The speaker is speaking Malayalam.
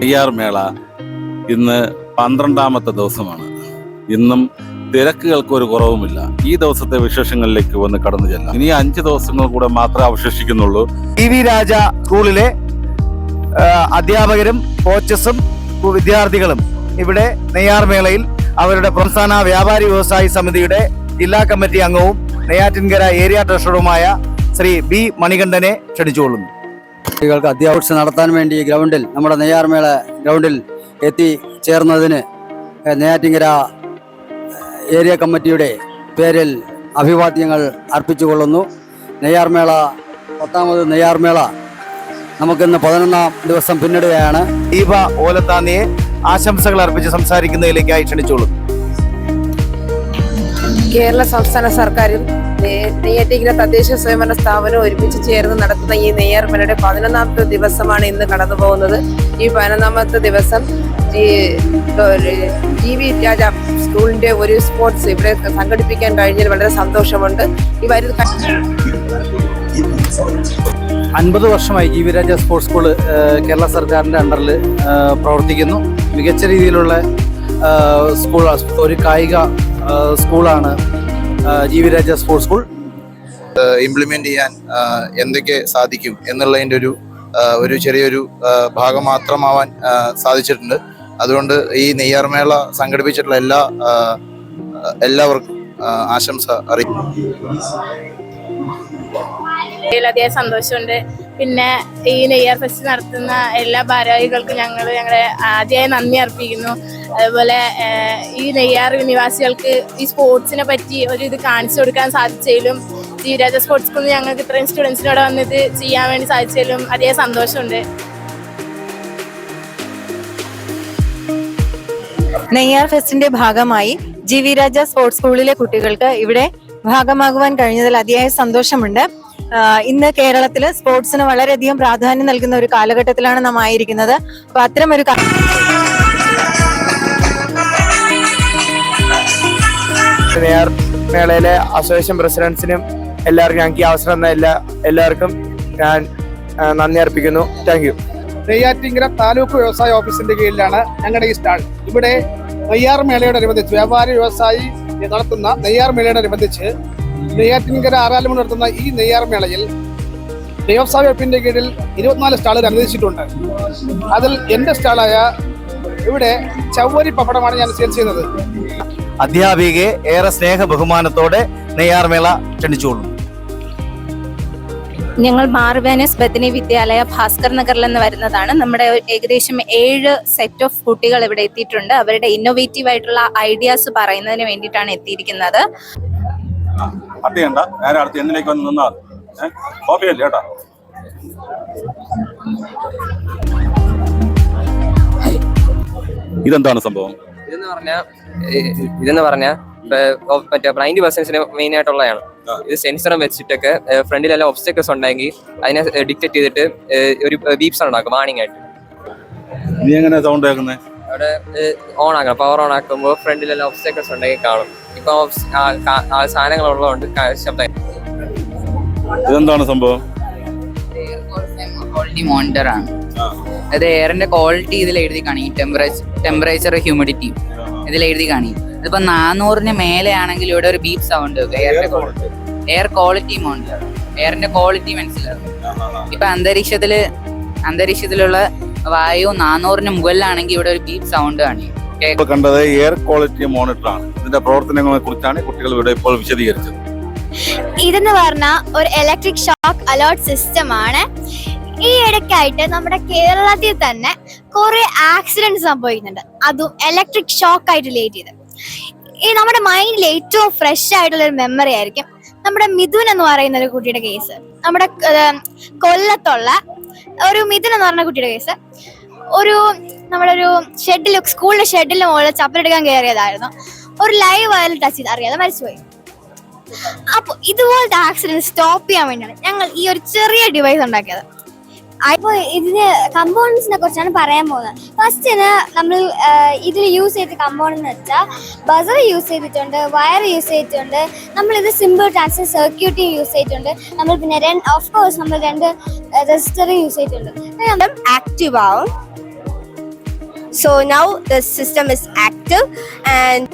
നെയ്യാർ മേള ഇന്ന് 12ാമത്തെ ദിവസമാണ്. ഇന്നും തിരക്കുകൾക്ക് ഒരു കുറവുമില്ല. ഈ ദിവസത്തെ വിശേഷങ്ങളിലേക്ക് വന്ന് കടന്നു ചെല്ലാം. ഇനി 5 ദിവസങ്ങൾ കൂടെ മാത്രമേ അവശേഷിക്കുന്നുള്ളൂ. ടി.വി. രാജ സ്കൂളിലെ അധ്യാപകരും കോച്ചസും വിദ്യാർത്ഥികളും ഇവിടെ നെയ്യാർ മേളയിൽ അവരുടെ സംസ്ഥാന വ്യാപാരി വ്യവസായി സമിതിയുടെ ജില്ലാ കമ്മിറ്റി അംഗവും നെയ്യാറ്റിൻകര ഏരിയ ട്രഷററുമായ ശ്രീ ബി മണികണ്ഠനെ ക്ഷണിച്ചുകൊള്ളുന്നു. കുട്ടികൾക്ക് അധ്യാപനം നടത്താൻ വേണ്ടി ഗ്രൗണ്ടിൽ നമ്മുടെ നെയ്യാർമേള ഗ്രൗണ്ടിൽ എത്തിച്ചേർന്നതിന് നെയ്യാറ്റിൻകര ഏരിയ കമ്മിറ്റിയുടെ പേരിൽ അഭിവാദ്യങ്ങൾ അർപ്പിച്ചുകൊള്ളുന്നു. നെയ്യാർമേള 10ാമത് നെയ്യാർമേള നമുക്കിന്ന് 11ാം ദിവസം പിന്നിടുകയാണ്. ദീപ ഓലത്താന്നിയെ ആശംസകൾ അർപ്പിച്ച് സംസാരിക്കുന്നതിലേക്കായി ക്ഷണിച്ചോളും. കേരള സംസ്ഥാന സർക്കാരും നെയ്യാറ്റിൻകര തദ്ദേശ സ്വയംഭരണ സ്ഥാപനം ഒരുമിച്ച് ചേർന്ന് നടത്തുന്ന ഈ നെയ്യാർമേളയുടെ 11ാമത്തെ ദിവസമാണ് ഇന്ന് കടന്നു പോകുന്നത്. ഈ 11ാമത്തെ ദിവസം ടി.വി. രാജ സ്കൂളിന്റെ ഒരു സ്പോർട്സ് ഇവിടെ സംഘടിപ്പിക്കാൻ കഴിഞ്ഞതിൽ വളരെ സന്തോഷമുണ്ട്. ഈ വരുന്ന 50 വർഷമായി ടി.വി. രാജ സ്പോർട്സ് സ്കൂൾ കേരള സർക്കാരിൻ്റെ അണ്ടറിൽ പ്രവർത്തിക്കുന്നു. മികച്ച രീതിയിലുള്ള സ്കൂൾ, ഒരു കായിക സ്കൂളാണ് ടി.വി. രാജ സ്പോർട്സ് സ്കൂൾ. ഇംപ്ലിമെന്റ് ചെയ്യാൻ എന്തൊക്കെ സാധിക്കും എന്നുള്ളതിൻ്റെ ഒരു ചെറിയൊരു ഭാഗം മാത്രമാവാൻ സാധിച്ചിട്ടുണ്ട്. അതുകൊണ്ട് ഈ നെയ്യാർമേള സംഘടിപ്പിച്ചിട്ടുള്ള എല്ലാവർക്കും ആശംസ അറിയിക്കും. അധികം സന്തോഷമുണ്ട്. പിന്നെ ഈ നെയ്യാർ ഫെസ്റ്റ് നടത്തുന്ന എല്ലാ ഭാരവാഹികൾക്കും ഞങ്ങളുടെ ആദ്യമായി നന്ദി അർപ്പിക്കുന്നു. അതുപോലെ ഈ നെയ്യാർ നിവാസികൾക്ക് ഈ സ്പോർട്സിനെ പറ്റി ഒരു ഇത് കാണിച്ചു കൊടുക്കാൻ സാധിച്ചതിലും ടി.വി. രാജ സ്പോർട്സ് സ്കൂളിൽ ഞങ്ങൾക്ക് ഇത്രയും സ്റ്റുഡൻസിനോട് വന്നിത് ചെയ്യാൻ വേണ്ടി സാധിച്ചതിലും അധികം സന്തോഷമുണ്ട്. നെയ്യാർ ഫെസ്റ്റിന്റെ ഭാഗമായി ടി.വി. രാജ സ്പോർട്സ് സ്കൂളിലെ കുട്ടികൾക്ക് ഇവിടെ ഭാഗമാകുവാൻ കഴിഞ്ഞതിൽ അതിയായ സന്തോഷമുണ്ട്. ഇന്ന് കേരളത്തില് സ്പോർട്സിന് വളരെയധികം പ്രാധാന്യം നൽകുന്ന ഒരു കാലഘട്ടത്തിലാണ് നാം ആയിരിക്കുന്നത്. അപ്പൊ അത്തരമൊരു നെയ്യാർ മേളയിലെ അസോസിയേഷൻ പ്രസിഡന്റ്സിനും എല്ലാവർക്കും ഞങ്ങൾക്ക് ഈ അവസരം തന്ന എല്ലാവർക്കും ഞാൻ നന്ദി അർപ്പിക്കുന്നു. Thank you. നെയ്യാറ്റിൻകര താലൂക്ക് വ്യവസായ ഓഫീസിന്റെ കീഴിലാണ് ഞങ്ങളുടെ ഈ സ്റ്റാൾ. ഇവിടെ നെയ്യാർ മേളയോടനുബന്ധിച്ച് വ്യാപാരി വ്യവസായി നടത്തുന്ന നെയ്യാർ മേളയോടനുബന്ധിച്ച് നെയ്യാറ്റിൻകര ആറാലുമണി നടത്തുന്ന ഈ നെയ്യാർ മേളയിൽ വ്യവസായ വകുപ്പിന്റെ കീഴിൽ 24 സ്റ്റാളുകൾ അനുവദിച്ചിട്ടുണ്ട്. അതിൽ എന്റെ സ്റ്റാളായ ഇവിടെ ചവ്വരി പപ്പടമാണ് ഞാൻ സെയിൽ ചെയ്യുന്നത്. അധ്യാപികയെ ഏറെ സ്നേഹ ബഹുമാനത്തോടെ നെയ്യാർ മേള ക്ഷണിച്ചുകൊള്ളുന്നു. ഞങ്ങൾ മാർവാനസ് ബദനി വിദ്യാലയ ഭാസ്കർ നഗറിൽ നിന്ന് വരുന്നതാണ്. നമ്മുടെ ഏകദേശം 7 സെറ്റ് ഓഫ് കുട്ടികൾ ഇവിടെ എത്തിയിട്ടുണ്ട്. അവരുടെ ഇന്നോവേറ്റീവ് ആയിട്ടുള്ള ഐഡിയാസ് പറയുന്നതിന് വേണ്ടിയിട്ടാണ് എത്തിയിരിക്കുന്നത്. ഇതെന്താണ് സംഭവം? ഇതെന്ന് പറഞ്ഞാൽ മറ്റേ 90% മെയിൻ ആയിട്ടുള്ളതാണ്. ഇത് സെൻസറും വെച്ചിട്ടൊക്കെ ഫ്രണ്ടിലെല്ലാം ഒബ്സ്റ്റക്കിൾസ് ഉണ്ടെങ്കിൽ അതിനെ ഡിറ്റക്ട് ചെയ്തിട്ട് ഒരു ബീപ് സൗണ്ട് ഉണ്ടാക്കും വാണിംഗ് ആയിട്ട്. നീ എങ്ങനെ സൗണ്ട് കേൾക്കുന്നത്? അവിടെ ഓൺ ആക്കണം. പവർ ഓൺ ആക്കുമ്പോൾ ഫ്രണ്ടിലെല്ലാം ഒബ്സ്റ്റക്കിൾസ് ഉണ്ടെങ്കിൽ കാണും. ഇപ്പൊ സാധനങ്ങൾ ഉള്ളതുകൊണ്ട് ശബ്ദം. ഇതെന്താണ് സംഭവം? ക്വാളിറ്റി മോണിറ്റർ ആണ്. അത് എയറിന്റെ ക്വാളിറ്റി ഇതിൽ എഴുതി കാണി, ടെമ്പറേച്ചർ ഹ്യൂമിഡിറ്റി ഇതിൽ എഴുതി കാണി. ഇതിപ്പോ 400-ന് മേലെ ആണെങ്കിൽ ഇവിടെ ഒരു beep sound air quality monitor, എയറിന്റെ ക്വാളിറ്റി മനസ്സിലാവും. ഇപ്പൊ അന്തരീക്ഷത്തിലുള്ള വായു 400-ന് മുകളിലാണെങ്കിൽ ഇവിടെ ഒരു ബീപ് സൗണ്ട് ആണ്. കണ്ടത് എയർ ക്വാളിറ്റി മോണിറ്റർ ആണ്. ഇതിന്റെ പ്രവർത്തനങ്ങളെ കുറിച്ചാണ് കുട്ടികൾ ഇവിടെ ഇപ്പോൾ വിശദീകരിച്ചത്. ഇതെന്ന് പറഞ്ഞാൽ ഒരു ഇലക്ട്രിക് ഷോക്ക് അലേർട്ട് സിസ്റ്റം ആണ്. ഈ ഇടയ്ക്കായിട്ട് നമ്മുടെ കേരളത്തിൽ തന്നെ കുറെ ആക്സിഡന്റ് സംഭവിക്കുന്നുണ്ട്, അതും ഇലക്ട്രിക് ഷോക്ക് ആയിട്ട് റിലേറ്റ് ചെയ്ത്. ഈ നമ്മുടെ മൈൻഡിൽ ഏറ്റവും ഫ്രഷ് ആയിട്ടുള്ള ഒരു മെമ്മറി ആയിരിക്കും നമ്മുടെ മിഥുൻ എന്ന് പറയുന്ന ഒരു കുട്ടിയുടെ കേസ്. നമ്മുടെ കൊല്ലത്തുള്ള ഒരു മിഥുൻ എന്ന് പറഞ്ഞ കുട്ടിയുടെ കേസ്. നമ്മുടെ ഒരു സ്കൂളിന്റെ ഷെഡിൽ മുകളിൽ ചപ്പലെടുക്കാൻ കയറിയതായിരുന്നു. ഒരു ലൈവ് വയറിൽ ടച്ച് ചെയ്ത് അറിയാതെ മരിച്ചുപോയി. അപ്പൊ ഇതുപോലത്തെ ആക്സിഡന്റ് സ്റ്റോപ്പ് ചെയ്യാൻ വേണ്ടിയാണ് ഞങ്ങൾ ഈ ഒരു ചെറിയ ഡിവൈസ് ഉണ്ടാക്കിയത്. അപ്പോൾ ഇതിന് കമ്പോണൻസിനെ കുറിച്ചാണ് പറയാൻ പോകുന്നത്. ഫസ്റ്റിന് നമ്മൾ ഇതിൽ യൂസ് ചെയ്ത കമ്പോണൻസ് എന്ന് വെച്ചാൽ ബസർ യൂസ് ചെയ്തിട്ടുണ്ട്, വയർ യൂസ് ചെയ്തിട്ടുണ്ട്, നമ്മളിത് സിമ്പിൾ ട്രാൻസ്ഫർ സർക്യൂട്ടിങ് യൂസ് ചെയ്തിട്ടുണ്ട്, നമ്മൾ പിന്നെ ഓഫ് കോഴ്സ് നമ്മൾ 2 റെസിസ്റ്റർ യൂസ് ചെയ്തിട്ടുണ്ട്. ആക്റ്റീവ് ആവും. So now the system is active and